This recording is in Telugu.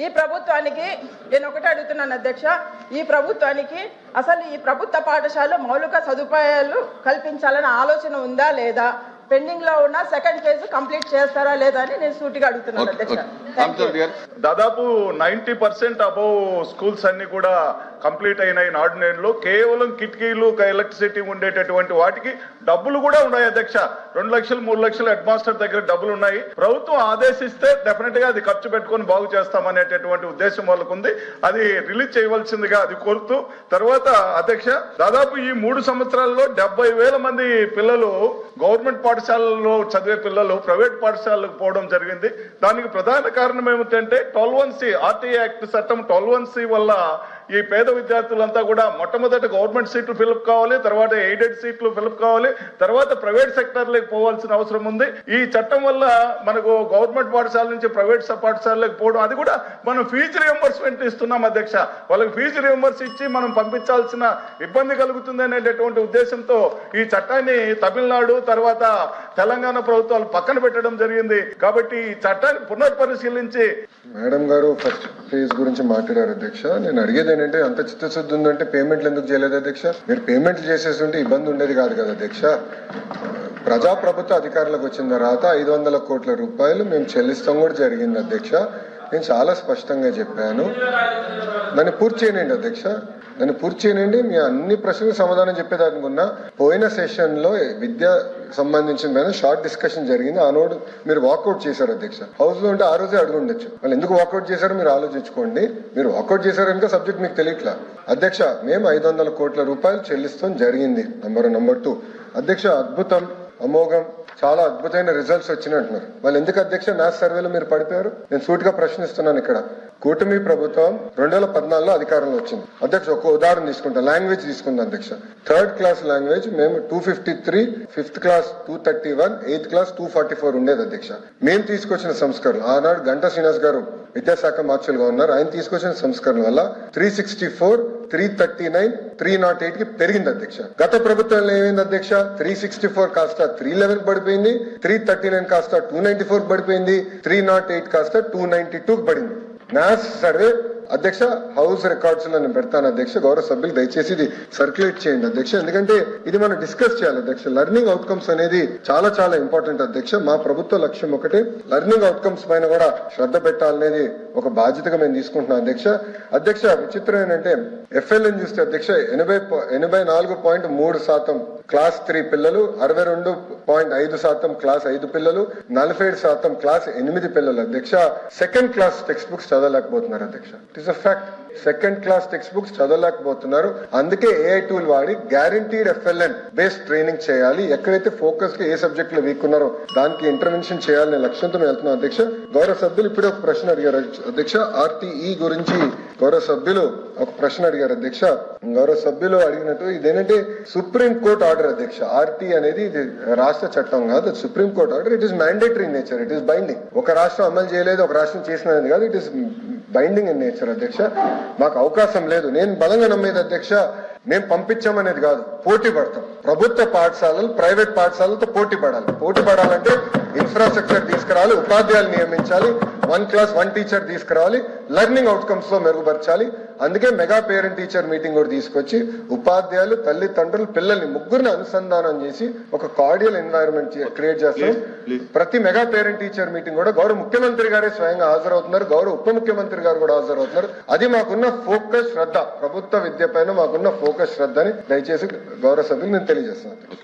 ఈ ప్రభుత్వానికి నేను ఒకటే అడుగుతున్నాను అధ్యక్ష, ఈ ప్రభుత్వానికి అసలు ఈ ప్రభుత్వ పాఠశాలలో మౌలిక సదుపాయాలు కల్పించాలన్న ఆలోచన ఉందా లేదా, పెండింగ్ లో ఉన్న సెకండ్ ఫేజ్ కంప్లీట్ చేస్తారా లేదా అని నేను సూటిగా అడుగుతున్నాను అధ్యక్ష. దాదాపు 90% అబౌవ్ స్కూల్స్ అన్ని కూడా కంప్లీట్ అయినాయి నాడు నేడులో. కేవలం కిటికీలు ఎలక్ట్రిసిటీ ఉండేటటువంటి వాటికి డబ్బులు కూడా ఉన్నాయి అధ్యక్ష. 2 లక్షలు 3 లక్షలు హెడ్ మాస్టర్ దగ్గర డబ్బులు ఉన్నాయి. ప్రభుత్వం ఆదేశిస్తే డెఫినెట్ గా అది ఖర్చు పెట్టుకొని బాగు చేస్తామనేటటువంటి ఉద్దేశం వాళ్ళకు ఉంది. అది రిలీజ్ చేయవలసిందిగా అది కోరుతూ, తర్వాత అధ్యక్ష దాదాపు ఈ 3 సంవత్సరాల్లో 70,000 మంది పిల్లలు గవర్నమెంట్ పాఠశాలలో చదివే పిల్లలు ప్రైవేట్ పాఠశాలకు పోవడం జరిగింది. దానికి ప్రధాన కారణం ఏమిటంటే 12(1)C ఆర్టీఐ యాక్ట్ చట్టం 12(1)C వల్ల ఈ పేద విద్యార్థులంతా కూడా మొట్టమొదటి గవర్నమెంట్ సీట్లు ఫిలప్ కావాలి, తర్వాత ఎయిడెడ్ సీట్లు ఫిలప్ కావాలి, తర్వాత ప్రైవేట్ సెక్టర్లకు పోవాల్సిన అవసరం ఉంది. ఈ చట్టం వల్ల మనకు గవర్నమెంట్ పాఠశాల నుంచి ప్రైవేట్ పాఠశాలకు పోవడం, అది కూడా మనం ఫీజు రియంబర్స్మెంట్ ఇస్తున్నాం అధ్యక్ష. వాళ్ళకి ఫీజు రియంబర్స్ ఇచ్చి మనం పంపించాల్సిన ఇబ్బంది కలుగుతుంది అనేటటువంటి ఉద్దేశంతో ఈ చట్టాన్ని తమిళనాడు తర్వాత తెలంగాణ ప్రభుత్వాలు పక్కన పెట్టడం జరిగింది. కాబట్టి ఈ చట్టాన్ని పునఃపరిశీలించి. మేడం గారు ఫస్ట్ ఫేజ్ గురించి మాట్లాడారు అధ్యక్ష. నేను అడిగేది ఏంటంటే, అంత చిత్తశుద్ధి ఉందంటే పేమెంట్లు ఎందుకు చేయలేదు అధ్యక్ష? మీరు పేమెంట్లు చేసేస్తుంటే ఇబ్బంది ఉండేది కాదు కదా అధ్యక్ష. ప్రజాప్రభుత్వ అధికారులకు వచ్చిన తర్వాత 500 కోట్ల రూపాయలు మేము చెల్లిస్తాం కూడా జరిగింది అధ్యక్ష. నేను చాలా స్పష్టంగా చెప్పాను. దాన్ని పూర్తి చేయండి అధ్యక్ష, దాన్ని పూర్తి చేయండి. మీ అన్ని ప్రశ్నలకు సమాధానం చెప్పేదానుకున్నా. పోయిన సెషన్ లో విద్య సంబంధించిన షార్ట్ డిస్కషన్ జరిగింది. ఆ నోటు మీరు వాకౌట్ చేశారు అధ్యక్ష. హౌస్ లో ఉంటే ఆ రోజే అడుగు ఉండొచ్చు. వాళ్ళు ఎందుకు వాకౌట్ చేశారో మీరు ఆలోచించుకోండి. మీరు వాకౌట్ చేశారు కనుక సబ్జెక్ట్ మీకు తెలియట్లా అధ్యక్ష. మేము 500 కోట్ల రూపాయలు చెల్లిస్తాం జరిగింది. నంబర్ 2 అధ్యక్ష, అద్భుతం, అమోఘం, చాలా అద్భుతమైన రిజల్ట్స్ వచ్చినాయి అంటున్నారు. వాళ్ళు ఎందుకు అధ్యక్ష మ్యాథ్స్ సర్వేలో మీరు పడిపోయారు? నేను సూటిగా ప్రశ్నిస్తున్నాను. ఇక్కడ కూటమి ప్రభుత్వం 2014లో అధికారంలో వచ్చింది అధ్యక్ష. ఒక ఉదాహరణ తీసుకుంటా, లాంగ్వేజ్ తీసుకుందాం అధ్యక్ష. 3rd క్లాస్ లాంగ్వేజ్ మేము 253, 5th క్లాస్ 231, 8th క్లాస్ 244 ఉండేది అధ్యక్ష. మేము తీసుకొచ్చిన సంస్కరణలు, ఆనాడు గంటా శ్రీనివాస్ గారు విద్యాశాఖ మార్చులుగా ఉన్నారు, ఆయన తీసుకొచ్చిన సంస్కరణ వల్ల 364, 339, 308 కి పెరిగింది అధ్యక్ష. గత ప్రభుత్వంలో ఏమైంది అధ్యక్ష? 364 కాస్త 311 పడిపోయింది, 339 కాస్త 294 పడిపోయింది, 308 కాస్త 292 పడింది. మ్యాథ్స్ సర్వే అధ్యక్ష హౌస్ రికార్డ్స్ లో నేను పెడతాను అధ్యక్ష. గౌరవ సభ్యులు దయచేసి ఇది సర్క్యులేట్ చేయండి అధ్యక్ష, ఎందుకంటే ఇది మనం డిస్కస్ చేయాలి అధ్యక్ష. లెర్నింగ్ అవుట్కమ్స్ అనేది చాలా చాలా ఇంపార్టెంట్ అధ్యక్ష. మా ప్రభుత్వ లక్ష్యం ఒకటే, లెర్నింగ్ అవుట్కమ్స్ పైన కూడా శ్రద్ధ పెట్టాలనేది ఒక బాధ్యతగా మేము తీసుకుంటున్నాం అధ్యక్ష. అధ్యక్ష విచిత్రం ఏంటంటే ఎఫ్ఎల్ఎన్ చూస్తే అధ్యక్ష 84.3% క్లాస్ 3 పిల్లలు, 62.5% క్లాస్ 5 పిల్లలు, 47% క్లాస్ 8 పిల్లలు అధ్యక్ష సెకండ్ క్లాస్ టెక్స్ట్ బుక్స్ చదవలేకపోతున్నారు అధ్యక్ష. It is a fact. Second class text books చదవలేకపోతున్నారు. అందుకే ఏఐ టూల్ వాడి గ్యారంటీడ్ ఎఫ్ఎల్ఎన్ బేస్డ్ ట్రైనింగ్ చేయాలి. ఎక్కడైతే ఫోకస్ గా ఏ సబ్జెక్ట్ లో వీక్ ఉన్నారో దానికి ఇంటర్వెన్షన్ చేయాలనే లక్ష్యంతో వెళ్తున్నాం అధ్యక్ష. గౌరవ సభ్యులు ఇప్పుడే ఒక ప్రశ్న అడిగారు అధ్యక్ష. ఆర్టీఈ గురించి గౌరవ సభ్యులు ఒక ప్రశ్న అడిగారు అధ్యక్ష. గౌరవ సభ్యులు అడిగినట్టు ఇదేంటంటే సుప్రీం కోర్ట్ ఆర్డర్ అధ్యక్ష. ఆర్టీ అనేది ఇది రాష్ట్ర చట్టం కాదు, supreme court order. It is mandatory in nature, it is binding. ఒక రాష్ట్రం అమలు చేయలేదు, ఒక రాష్ట్రం చేసినది కాదు, it is binding in nature అధ్యక్ష. మాకు అవకాశం లేదు. నేను బలంగా నమ్మేది అధ్యక్ష, మేము పంపించామనేది కాదు, పోటీ పడతాం. ప్రభుత్వ పాఠశాలలు ప్రైవేట్ పాఠశాలలతో పోటీ పడాలి. పోటీ పడాలంటే ఇన్ఫ్రాస్ట్రక్చర్ తీసుకురావాలి, ఉపాధ్యాయులు నియమించాలి, 1 క్లాస్ 1 టీచర్ తీసుకురావాలి, లెర్నింగ్ అవుట్కమ్స్ లో మెరుగుపరచాలి. అందుకే మెగా పేరెంట్ టీచర్ మీటింగ్ కూడా తీసుకొచ్చి ఉపాధ్యాయులు, తల్లిదండ్రులు, పిల్లల్ని ముగ్గురిని అనుసంధానం చేసి ఒక కార్డియల్ ఎన్వైరన్మెంట్ క్రియేట్ చేస్తాం. ప్రతి మెగా పేరెంట్ టీచర్ మీటింగ్ కూడా గౌరవ ముఖ్యమంత్రి గారే స్వయంగా హాజరవుతున్నారు, గౌరవ ఉప ముఖ్యమంత్రి గారు కూడా హాజరవుతున్నారు. అది మాకున్న ఫోకస్ శ్రద్ధ, ప్రభుత్వ విద్య పైన మాకున్న ఫోకస్ శ్రద్ధని దయచేసి గౌరవ సభ్యులు నేను తెలియజేస్తున్నాను.